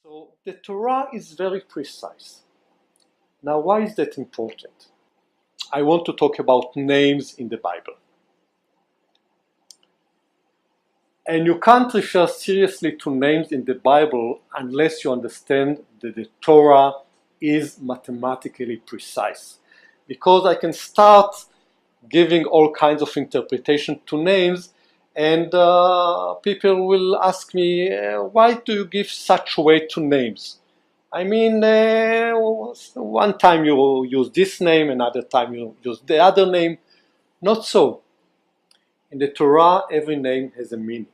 So the Torah is very precise. Now, why is that important? I want to talk about names in the Bible. And you can't refer seriously to names in the Bible unless you understand that the Torah is mathematically precise. Because I can start giving all kinds of interpretation to names, and people will ask me, why do you give such weight to names? I mean, one time you use this name, another time you use the other name. Not so. In the Torah, every name has a meaning.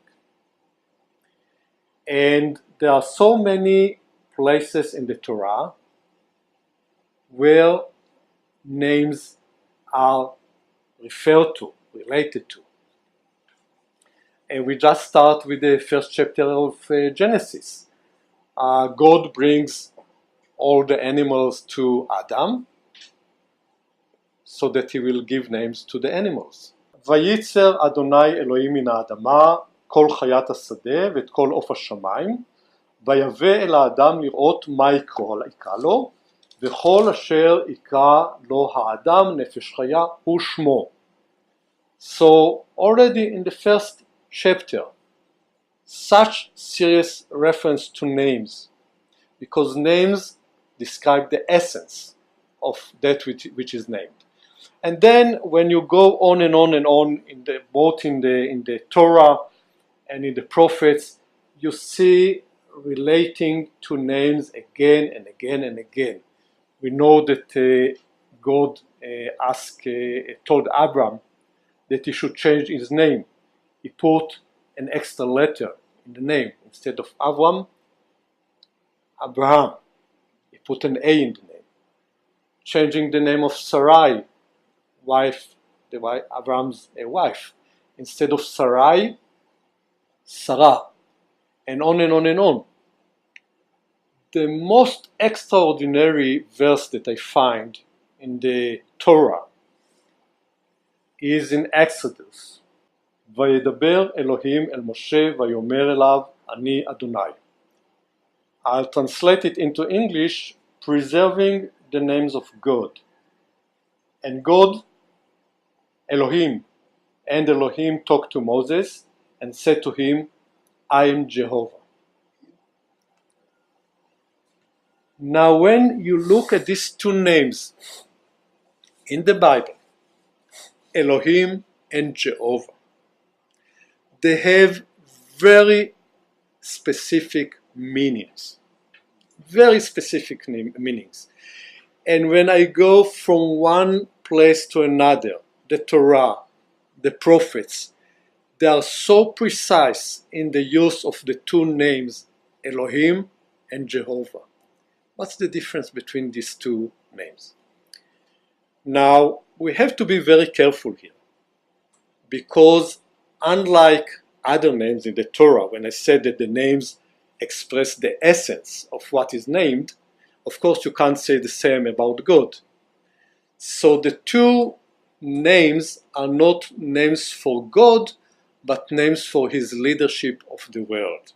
And there are so many places in the Torah where names are referred to, related to. And we just start with the first chapter of Genesis. God brings all the animals to Adam so that he will give names to the animals. וייצר אדוני אלוהים מן האדמה כל חיית השדה ואת כל עוף השמיים ויבא אל האדם לראות מה יקרא לו וכל אשר יקרא לו האדם נפש חיה הוא שמו. So already in the first chapter, such serious reference to names, because names describe the essence of that which is named. And then when you go on and on and on, both in the Torah and in the prophets, you see relating to names again and again and again. We know that God told Abraham that he should change his name. He put an extra letter in the name. Instead of Avram, Abraham. He put an A in the name. Changing the name of Sarai, Abraham's wife. Instead of Sarai, Sarah. And on and on and on. The most extraordinary verse that I find in the Torah is in Exodus. וידבר אלוהים אל משה ויאמר אליו אני אדוני. I'll translate it into English, preserving the names of God. And God, Elohim, and Elohim talked to Moses and said to him, I am Jehovah. Now when you look at these two names in the Bible, Elohim and Jehovah, they have very specific meanings. Very specific meanings. And when I go from one place to another, the Torah, the prophets, they are so precise in the use of the two names, Elohim and Jehovah. What's the difference between these two names? Now, we have to be very careful here, because unlike other names in the Torah, when I said that the names express the essence of what is named, of course you can't say the same about God. So the two names are not names for God, but names for his leadership of the world.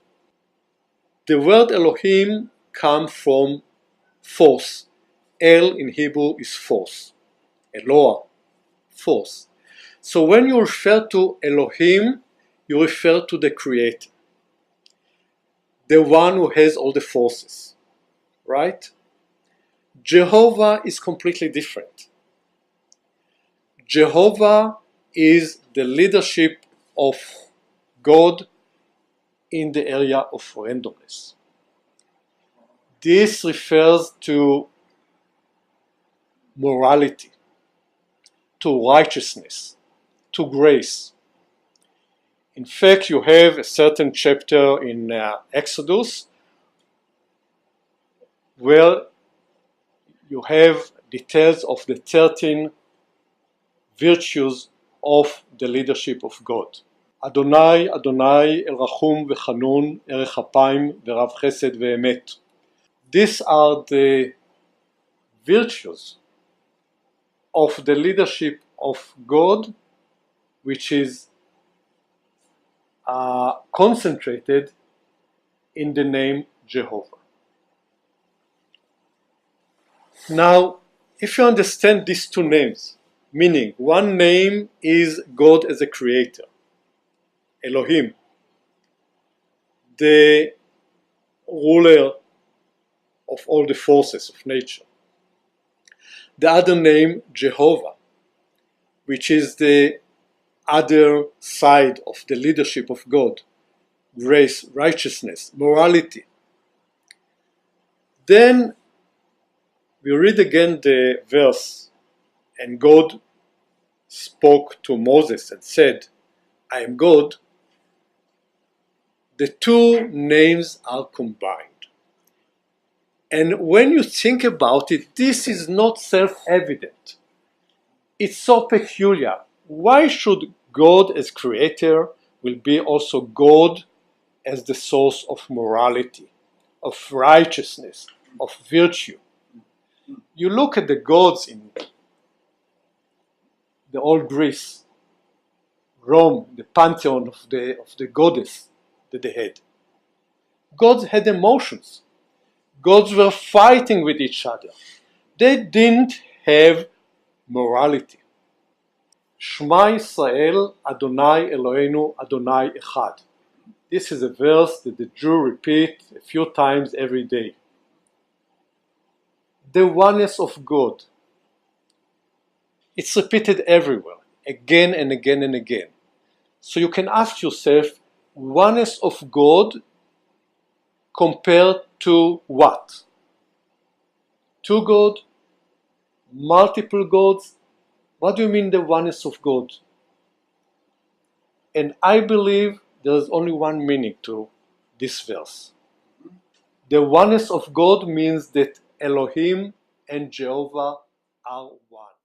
The word Elohim comes from force. El in Hebrew is force. Eloah, force. So when you refer to Elohim, you refer to the Creator, the one who has all the forces, right? Jehovah is completely different. Jehovah is the leadership of God in the area of randomness. This refers to morality, to righteousness, to grace. In fact, you have a certain chapter in Exodus where you have details of the 13 virtues of the leadership of God. Adonai, Adonai, El Rachum v'Chanun, Erech Apayim v'Rav Chesed v'Emet. These are the virtues of the leadership of God, which is concentrated in the name Jehovah. Now, if you understand these two names, meaning one name is God as a creator, Elohim, the ruler of all the forces of nature. The other name, Jehovah, which is the other side of the leadership of God, grace, righteousness, morality. Then we read again the verse, and God spoke to Moses and said, I am God. The two names are combined. And when you think about it, this is not self-evident. It's so peculiar. Why should God as creator will be also God as the source of morality, of righteousness, of virtue? You look at the gods in the old Greece, Rome, the pantheon of the goddess that they had. Gods had emotions. Gods were fighting with each other. They didn't have morality. Shema Yisrael, Adonai Eloheinu, Adonai Echad. This is a verse that the Jew repeat a few times every day. The oneness of God. It's repeated everywhere, again and again and again. So you can ask yourself, oneness of God compared to what? Two God? Multiple gods? What do you mean the oneness of God? And I believe there's only one meaning to this verse. The oneness of God means that Elohim and Jehovah are one.